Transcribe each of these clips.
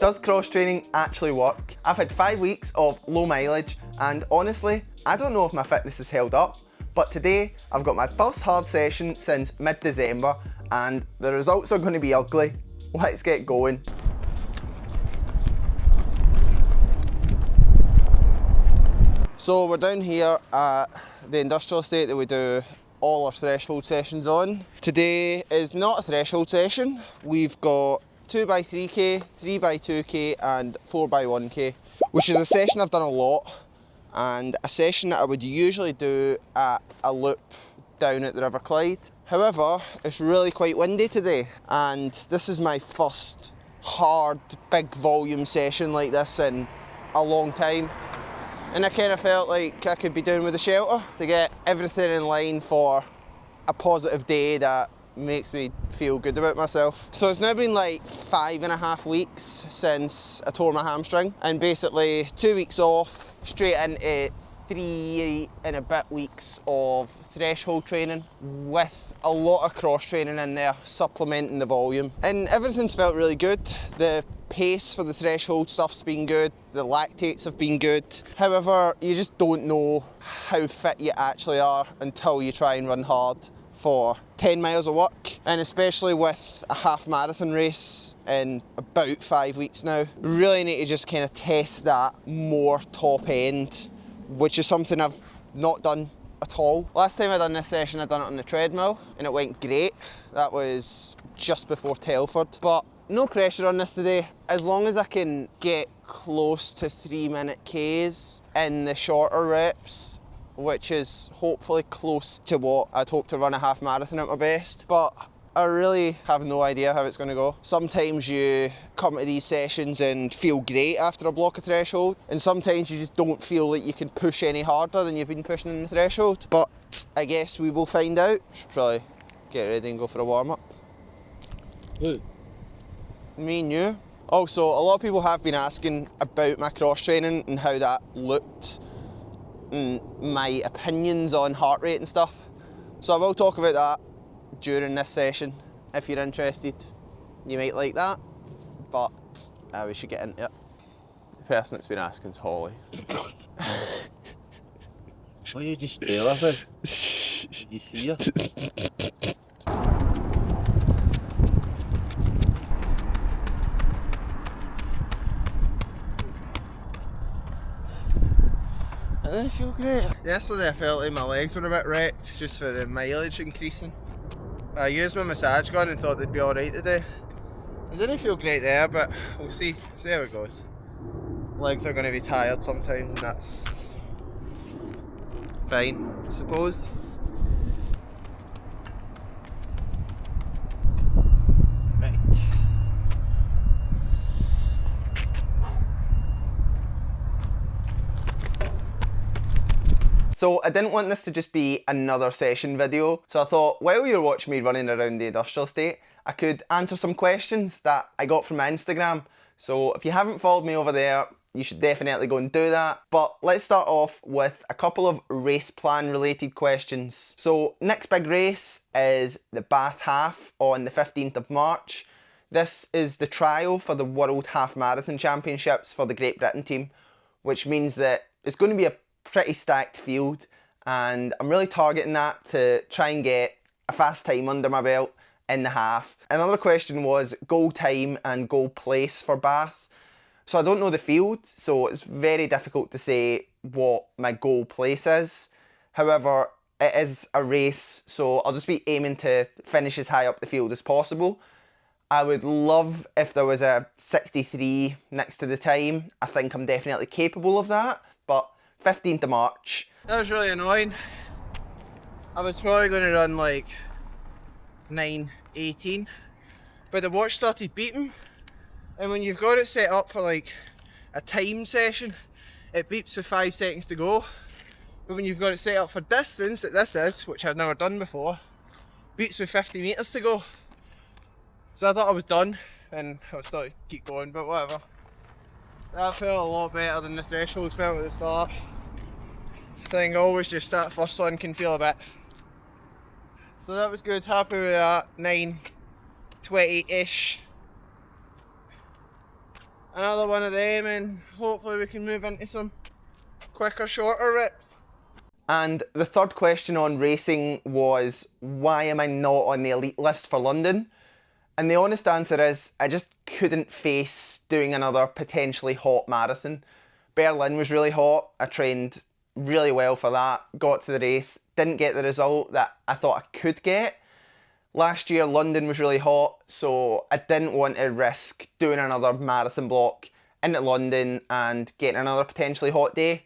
does cross training actually work? I've had 5 weeks of low mileage and honestly, I don't know if my fitness has held up, but today I've got my first hard session since mid-December and the results are going to be ugly. Let's get going. So we're down here at the industrial estate that we do all our threshold sessions on. Today is not a threshold session. We've got 2x3k, 3x2k and 4x1k, which is a session I've done a lot and a session that I would usually do at a loop down at the River Clyde. However, it's really quite windy today and this is my first hard, big volume session like this in a long time. And I kind of felt like I could be doing with a shelter to get everything in line for a positive day that makes me feel good about myself. So it's now been like 5.5 weeks since I tore my hamstring and basically 2 weeks off straight into 3 and a bit weeks of threshold training with a lot of cross training in there, supplementing the volume. And everything's felt really good. The pace for the threshold stuff's been good, the lactates have been good. However, you just don't know how fit you actually are until you try and run hard for 10 miles of work, and especially with a half marathon race in about 5 weeks now. Really need to just kind of test that more top end, which is something I've not done at all. Last time I done this session, I done it on the treadmill and it went great. That was just before Telford, but no pressure on this today. As long as I can get close to 3-minute Ks in the shorter reps, which is hopefully close to what I'd hope to run a half marathon at my best. But I really have no idea how it's going to go. Sometimes you come to these sessions and feel great after a block of threshold, and sometimes you just don't feel like you can push any harder than you've been pushing in the threshold. But I guess we will find out. Should probably get ready and go for a warm-up. Me and you. Also, a lot of people have been asking about my cross training and how that looked and my opinions on heart rate and stuff. So I will talk about that during this session. If you're interested, you might like that, but we should get into it. The person that's been asking is Holly. Why you just stare at her? You see her? I didn't feel great. Yesterday I felt like my legs were a bit wrecked just for the mileage increasing. I used my massage gun and thought they'd be alright today. I didn't feel great there, but we'll see how it goes. Legs are going to be tired sometimes and that's fine, I suppose. Right. So I didn't want this to just be another session video, so I thought while you're watching me running around the industrial estate, I could answer some questions that I got from my Instagram. So if you haven't followed me over there, you should definitely go and do that. But let's start off with a couple of race plan related questions. So next big race is the Bath Half on the 15th of March. This is the trial for the World Half Marathon Championships for the Great Britain team, which means that it's going to be a pretty stacked field and I'm really targeting that to try and get a fast time under my belt in the half. Another question was goal time and goal place for Bath. So I don't know the field, so it's very difficult to say what my goal place is. However, it is a race, so I'll just be aiming to finish as high up the field as possible. I would love if there was a 63 next to the time. I think I'm definitely capable of that, but 15th of March. That was really annoying. I was probably going to run like 9:18, but the watch started beeping, and when you've got it set up for like a time session, it beeps with 5 seconds to go. But when you've got it set up for distance, that this is, which I've never done before, beeps with 50 metres to go. So I thought I was done, and I was starting to keep going, but whatever. That felt a lot better than the threshold felt at the start. I think always just that first one can feel a bit. So that was good, happy with that, 9:20-ish. another one of them, and hopefully we can move into some quicker, shorter reps. And the third question on racing was, why am I not on the elite list for London? And the honest answer is, I just couldn't face doing another potentially hot marathon. Berlin was really hot. I trained really well for that, got to the race, didn't get the result that I thought I could get. Last year, London was really hot, so I didn't want to risk doing another marathon block into London and getting another potentially hot day.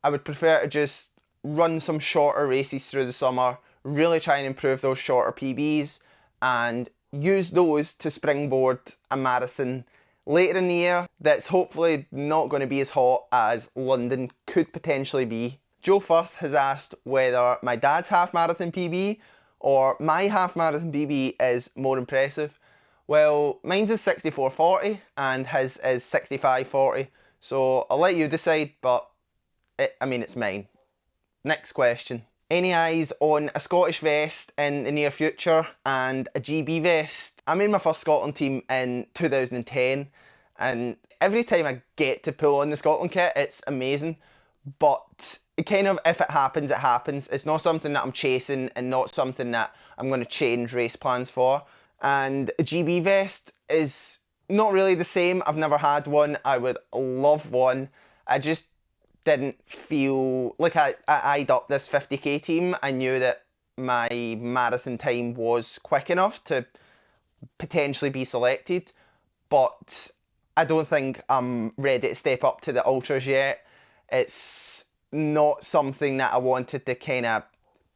I would prefer to just run some shorter races through the summer, really try and improve those shorter PBs, and use those to springboard a marathon later in the year that's hopefully not going to be as hot as London could potentially be. Joe Firth has asked whether my dad's half marathon PB or my half marathon PB is more impressive. Well, mine's is 64:40 and his is 65:40, so I'll let you decide, but it's mine. Next question. Any eyes on a Scottish vest in the near future and a GB vest? I made my first Scotland team in 2010, and every time I get to pull on the Scotland kit, it's amazing. But it kind of, if it happens, it happens. It's not something that I'm chasing and not something that I'm going to change race plans for. And a GB vest is not really the same. I've never had one. I would love one. I just didn't feel like I eyed up this 50k team. I knew that my marathon time was quick enough to potentially be selected, but I don't think I'm ready to step up to the ultras yet. It's not something that I wanted to kind of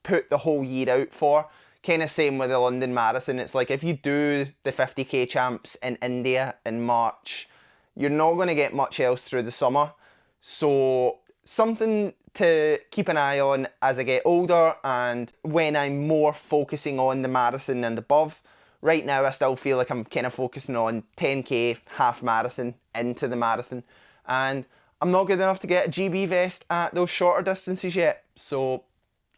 put the whole year out for. Kind of same with the London Marathon. It's like if you do the 50k champs in India in March, you're not going to get much else through the summer. So something to keep an eye on as I get older and when I'm more focusing on the marathon and above. Right now I still feel like I'm kind of focusing on 10k, half marathon, into the marathon, and I'm not good enough to get a GB vest at those shorter distances yet, so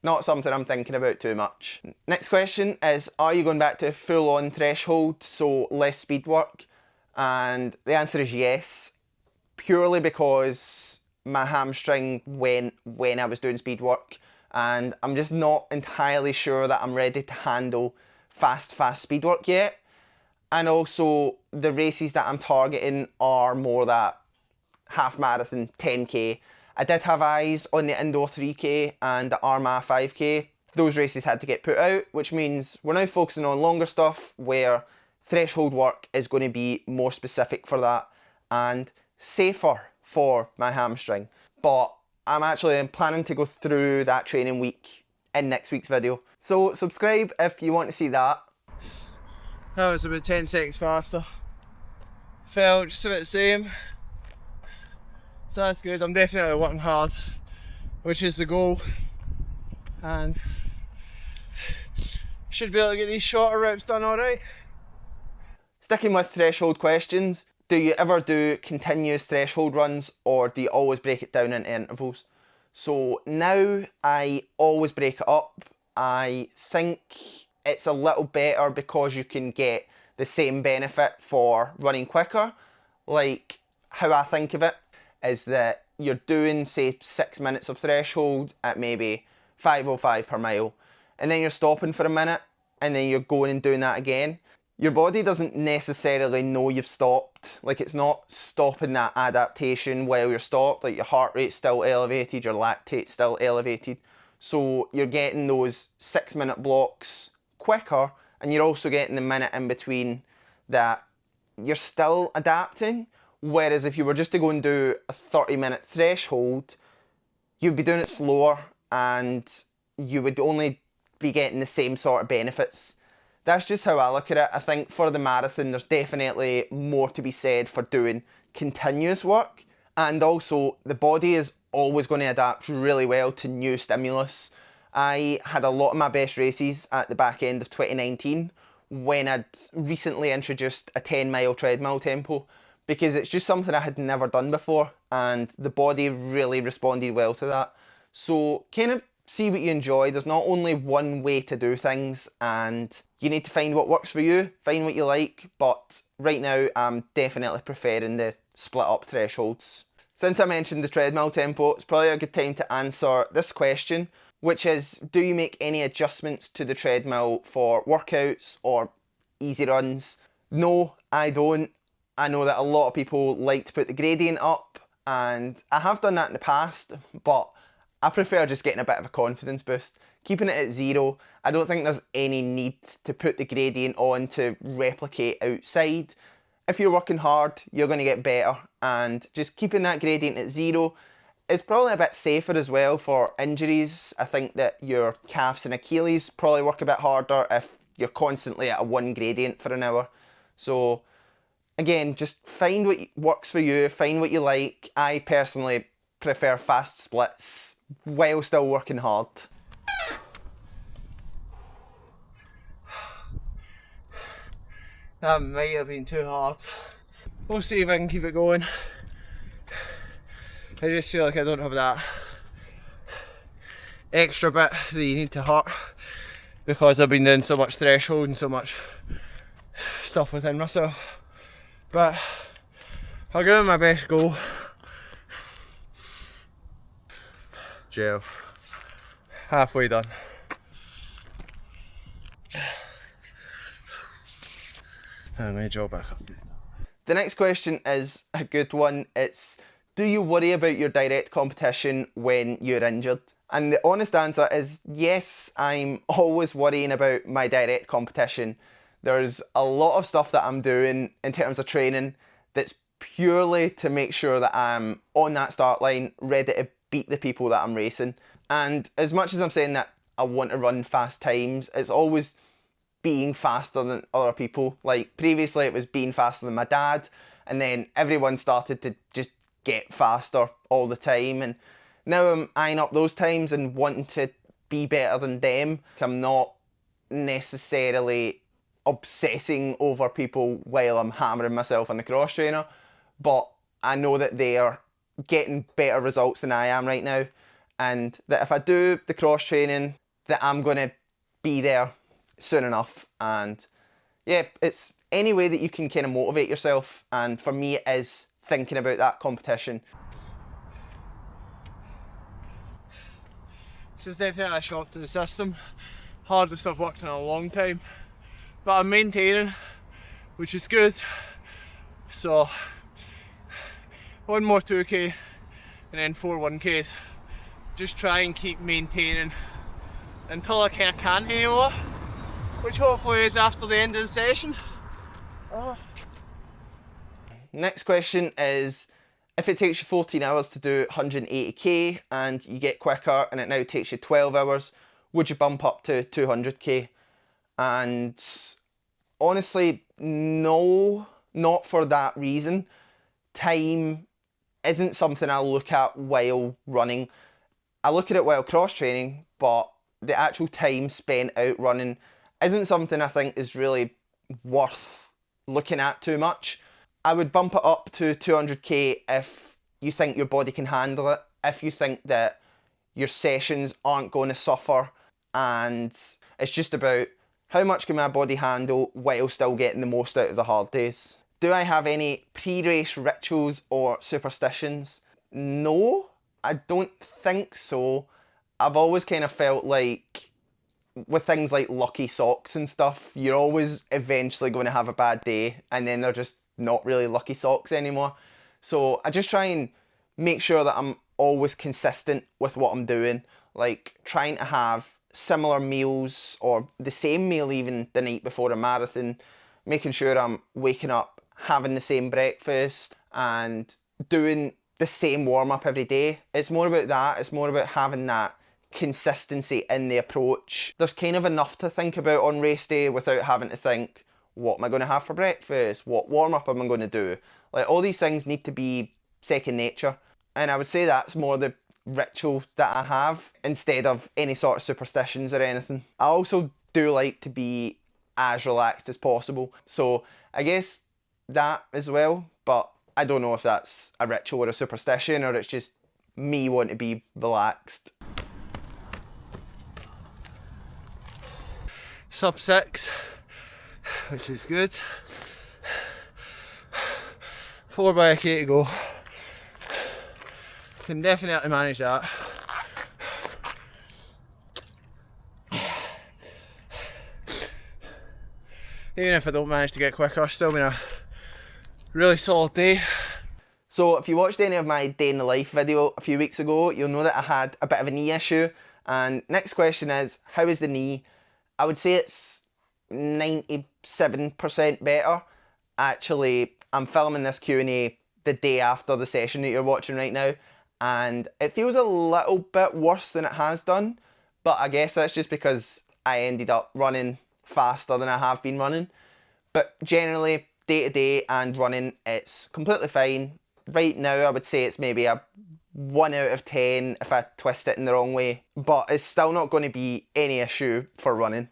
not something I'm thinking about too much. Next question is, are you going back to full on threshold, so less speed work? And the answer is yes, purely because my hamstring went when I was doing speed work, and I'm just not entirely sure that I'm ready to handle fast speed work yet. And also the races that I'm targeting are more that half marathon, 10k. I did have eyes on the Indoor 3k and the Armagh 5k. Those races had to get put out, which means we're now focusing on longer stuff where threshold work is going to be more specific for that and safer for my hamstring. But I'm actually planning to go through that training week in next week's video. So subscribe if you want to see that. That was about 10 seconds faster. Felt just about the same. So that's good. I'm definitely working hard, which is the goal. And should be able to get these shorter reps done alright. Sticking with threshold questions, do you ever do continuous threshold runs or do you always break it down into intervals? So now I always break it up. I think it's a little better because you can get the same benefit for running quicker. Like how I think of it is that you're doing say 6 minutes of threshold at maybe 5:05 per mile, and then you're stopping for a minute and then you're going and doing that again. Your body doesn't necessarily know you've stopped. Like it's not stopping that adaptation while you're stopped. Like your heart rate's still elevated, your lactate's still elevated. So you're getting those 6 minute blocks quicker, and you're also getting the minute in between that you're still adapting. Whereas if you were just to go and do a 30-minute threshold, you'd be doing it slower and you would only be getting the same sort of benefits. That's just how I look at it. I think for the marathon, there's definitely more to be said for doing continuous work. And also, the body is always going to adapt really well to new stimulus. I had a lot of my best races at the back end of 2019 when I'd recently introduced a 10-mile treadmill tempo, because it's just something I had never done before and the body really responded well to that. So kind of see what you enjoy. There's not only one way to do things and you need to find what works for you, find what you like, but right now I'm definitely preferring the split up thresholds. Since I mentioned the treadmill tempo, it's probably a good time to answer this question, which is, do you make any adjustments to the treadmill for workouts or easy runs? No, I don't. I know that a lot of people like to put the gradient up, and I have done that in the past, but I prefer just getting a bit of a confidence boost. Keeping it at 0, I don't think there's any need to put the gradient on to replicate outside. If you're working hard, you're going to get better, and just keeping that gradient at 0 is probably a bit safer as well for injuries. I think that your calves and Achilles probably work a bit harder if you're constantly at a 1 gradient for an hour. So again, just find what works for you, find what you like. I personally prefer fast splits while still working hard. That might have been too hard. We'll see if I can keep it going. I just feel like I don't have that extra bit that you need to hurt because I've been doing so much threshold and so much stuff within myself. But I'll give it my best go. Gel. Halfway done. And my jaw back up. The next question is a good one. It's, do you worry about your direct competition when you're injured? And the honest answer is yes, I'm always worrying about my direct competition. There's a lot of stuff that I'm doing in terms of training that's purely to make sure that I'm on that start line, ready to beat the people that I'm racing. And as much as I'm saying that I want to run fast times, it's always being faster than other people. Like previously it was being faster than my dad, and then everyone started to just get faster all the time, and now I'm eyeing up those times and wanting to be better than them. I'm not necessarily obsessing over people while I'm hammering myself on the cross trainer, but I know that they are getting better results than I am right now, and that if I do the cross training that I'm going to be there soon enough. And yeah, it's any way that you can kind of motivate yourself, and for me it is thinking about that competition. This is definitely a shock to the system. Hardest I've worked in a long time, but I'm maintaining, which is good. So 1 more 2k and then 4 1ks. Just try and keep maintaining until I kind of can't anymore, which hopefully is after the end of the session. Next question is, if it takes you 14 hours to do 180k and you get quicker and it now takes you 12 hours, would you bump up to 200k? And honestly, no, not for that reason. Time isn't something I look at while running. I look at it while cross training, but the actual time spent out running isn't something I think is really worth looking at too much. I would bump it up to 200k if you think your body can handle it, if you think that your sessions aren't going to suffer, and it's just about how much can my body handle while still getting the most out of the hard days. Do I have any pre-race rituals or superstitions? No, I don't think so. I've always kind of felt like with things like lucky socks and stuff, you're always eventually going to have a bad day, and then they're just not really lucky socks anymore. So I just try and make sure that I'm always consistent with what I'm doing, like trying to have similar meals or the same meal even the night before a marathon, making sure I'm waking up, having the same breakfast and doing the same warm-up every day. It's more about that. It's more about having that consistency in the approach. There's kind of enough to think about on race day without having to think, what am I going to have for breakfast? What warm-up am I going to do? Like, all these things need to be second nature. And I would say that's more the ritual that I have instead of any sort of superstitions or anything. I also do like to be as relaxed as possible. So I guess that as well, but I don't know if that's a ritual or a superstition or it's just me wanting to be relaxed. Sub 6, which is good. 4x K to go. Can definitely manage that. Even if I don't manage to get quicker, it's still been a really solid day. So if you watched any of my day in the life video a few weeks ago, you'll know that I had a bit of a knee issue. And next question is, how is the knee? I would say it's 97% better. Actually, I'm filming this Q&A the day after the session that you're watching right now, and it feels a little bit worse than it has done, but I guess that's just because I ended up running faster than I have been running. But generally, day to day and running, it's completely fine. Right now, I would say it's maybe a 1 out of 10 if I twist it in the wrong way, but it's still not going to be any issue for running.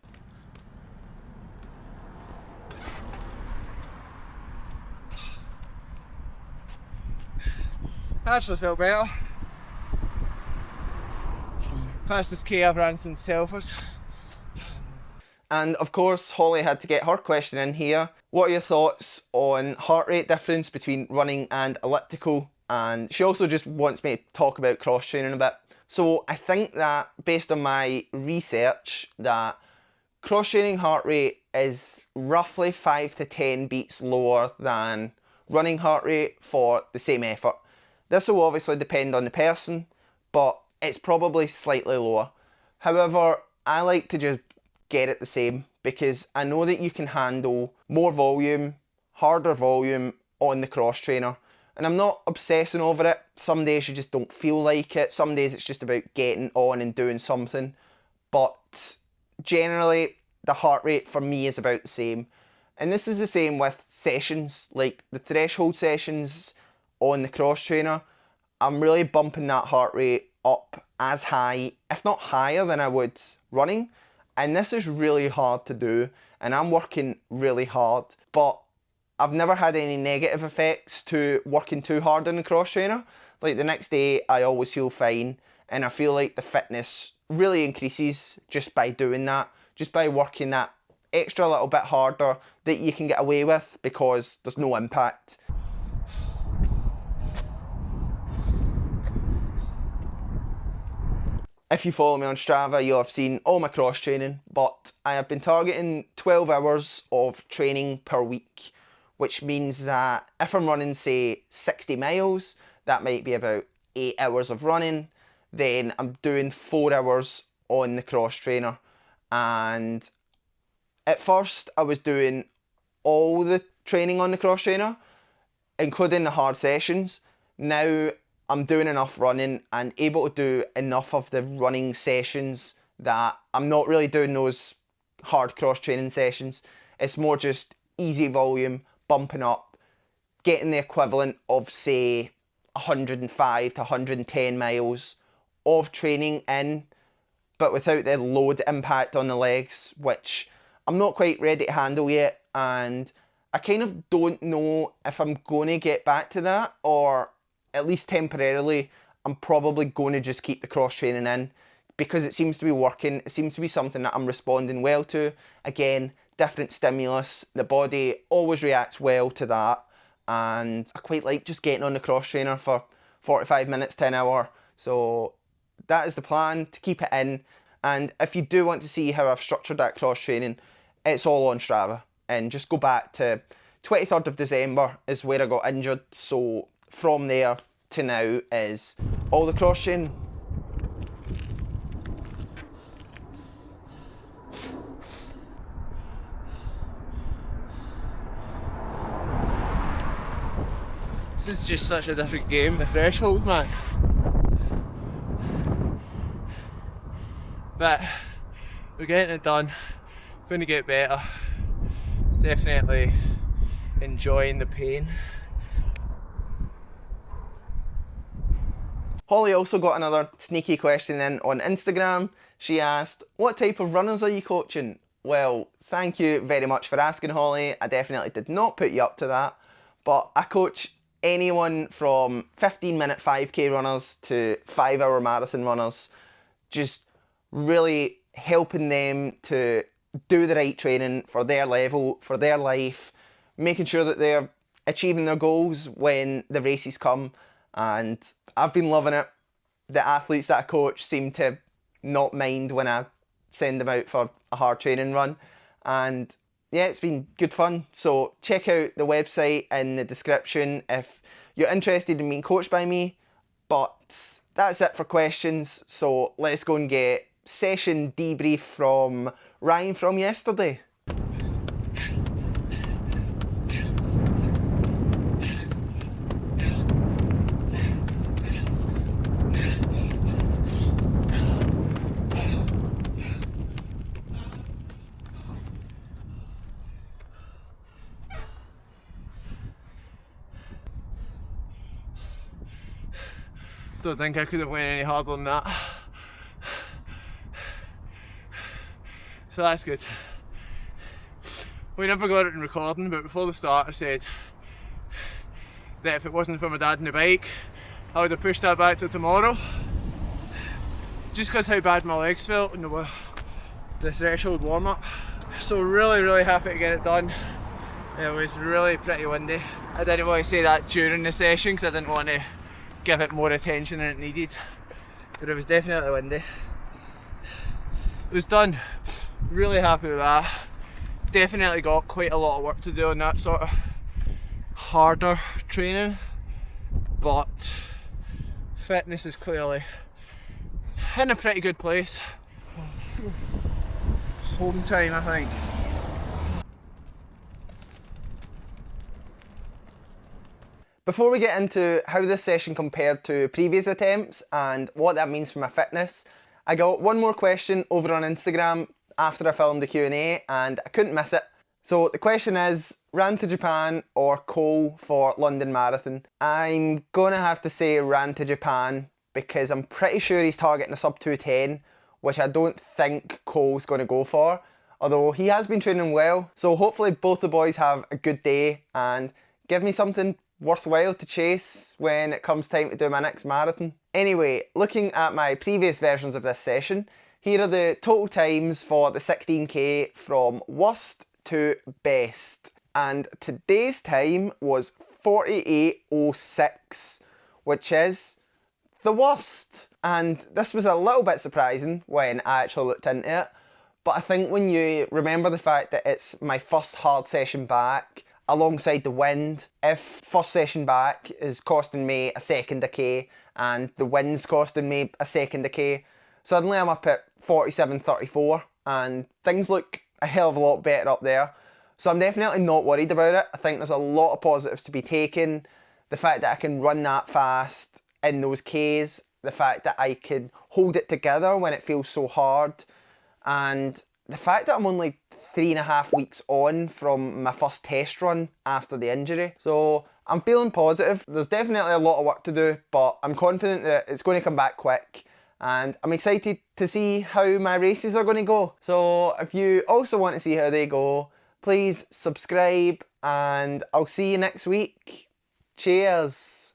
Actually felt better. Fastest K I've ran since Telford. And of course, Holly had to get her question in here. What are your thoughts on heart rate difference between running and elliptical? And she also just wants me to talk about cross training a bit. So I think that based on my research, that cross training heart rate is roughly 5 to 10 beats lower than running heart rate for the same effort. This will obviously depend on the person, but it's probably slightly lower. However, I like to just get it the same because I know that you can handle more volume, harder volume on the cross trainer. And I'm not obsessing over it. Some days you just don't feel like it. Some days it's just about getting on and doing something. But generally, the heart rate for me is about the same. And this is the same with sessions, like the threshold sessions on the cross trainer. I'm really bumping that heart rate up as high, if not higher than I would running. And this is really hard to do, and I'm working really hard, but I've never had any negative effects to working too hard on the cross trainer. Like the next day, I always feel fine, and I feel like the fitness really increases just by doing that, just by working that extra little bit harder that you can get away with because there's no impact. If you follow me on Strava, you'll have seen all my cross training, but I have been targeting 12 hours of training per week, which means that if I'm running, say, 60 miles, that might be about 8 hours of running. Then I'm doing 4 hours on the cross trainer. And at first, I was doing all the training on the cross trainer, including the hard sessions. Now I'm doing enough running and able to do enough of the running sessions that I'm not really doing those hard cross training sessions. It's more just easy volume, bumping up, getting the equivalent of, say, 105 to 110 miles of training in, but without the load impact on the legs, which I'm not quite ready to handle yet. And I kind of don't know if I'm going to get back to that, or at least temporarily, I'm probably going to just keep the cross training in because it seems to be working. It seems to be something that I'm responding well to. Again, different stimulus. The body always reacts well to that. And I quite like just getting on the cross trainer for 45 minutes to an hour. So that is the plan, to keep it in. And if you do want to see how I've structured that cross training, it's all on Strava. And just go back to 23rd of December is where I got injured. So from there to now is all the cross training. This is just such a different game, the threshold, man. But we're getting it done. Going to get better. Definitely enjoying the pain. Holly also got another sneaky question in on Instagram. She asked, what type of runners are you coaching? Well, thank you very much for asking, Holly. I definitely did not put you up to that. But I coach anyone from 15-minute 5k runners to 5-hour marathon runners. Just really helping them to do the right training for their level, for their life, making sure that they're achieving their goals when the races come, and I've been loving it. The athletes that I coach seem to not mind when I send them out for a hard training run, and yeah, it's been good fun. So check out the website in the description if you're interested in being coached by me. But that's it for questions, so let's go and get session debrief from Ryan from yesterday. Don't think I could have went any harder than that. So that's good. We never got it in recording, but before the start I said that if it wasn't for my dad and the bike, I would have pushed that back to tomorrow. Just because how bad my legs felt in the threshold warm-up. So really happy to get it done. It was really pretty windy. I didn't want to say that during the session because I didn't want to give it more attention than it needed, but it was definitely windy. It was done. Really happy with that. Definitely got quite a lot of work to do on that sort of harder training, but fitness is clearly in a pretty good place. Home time, I think. Before we get into how this session compared to previous attempts and what that means for my fitness, I got one more question over on Instagram after I filmed the Q&A and I couldn't miss it. So the question is, ran to Japan or Cole for London Marathon? I'm gonna have to say ran to Japan because I'm pretty sure he's targeting a sub 2:10, which I don't think Cole's gonna go for, although he has been training well. So hopefully both the boys have a good day and give me something worthwhile to chase when it comes time to do my next marathon. Anyway, looking at my previous versions of this session, here are the total times for the 16k from worst to best. And today's time was 48:06, which is the worst. And this was a little bit surprising when I actually looked into it. But I think when you remember the fact that it's my first hard session back, alongside the wind, if first session back is costing me a second a k and the wind's costing me a second a k, suddenly I'm up at 47:34 and things look a hell of a lot better up there. So I'm definitely not worried about it. I think there's a lot of positives to be taken. The fact that I can run that fast in those Ks, the fact that I can hold it together when it feels so hard, and the fact that I'm only 3.5 weeks on from my first test run after the injury. So I'm feeling positive. There's definitely a lot of work to do, but I'm confident that it's going to come back quick. And I'm excited to see how my races are going to go. So if you also want to see how they go, please subscribe and I'll see you next week. Cheers.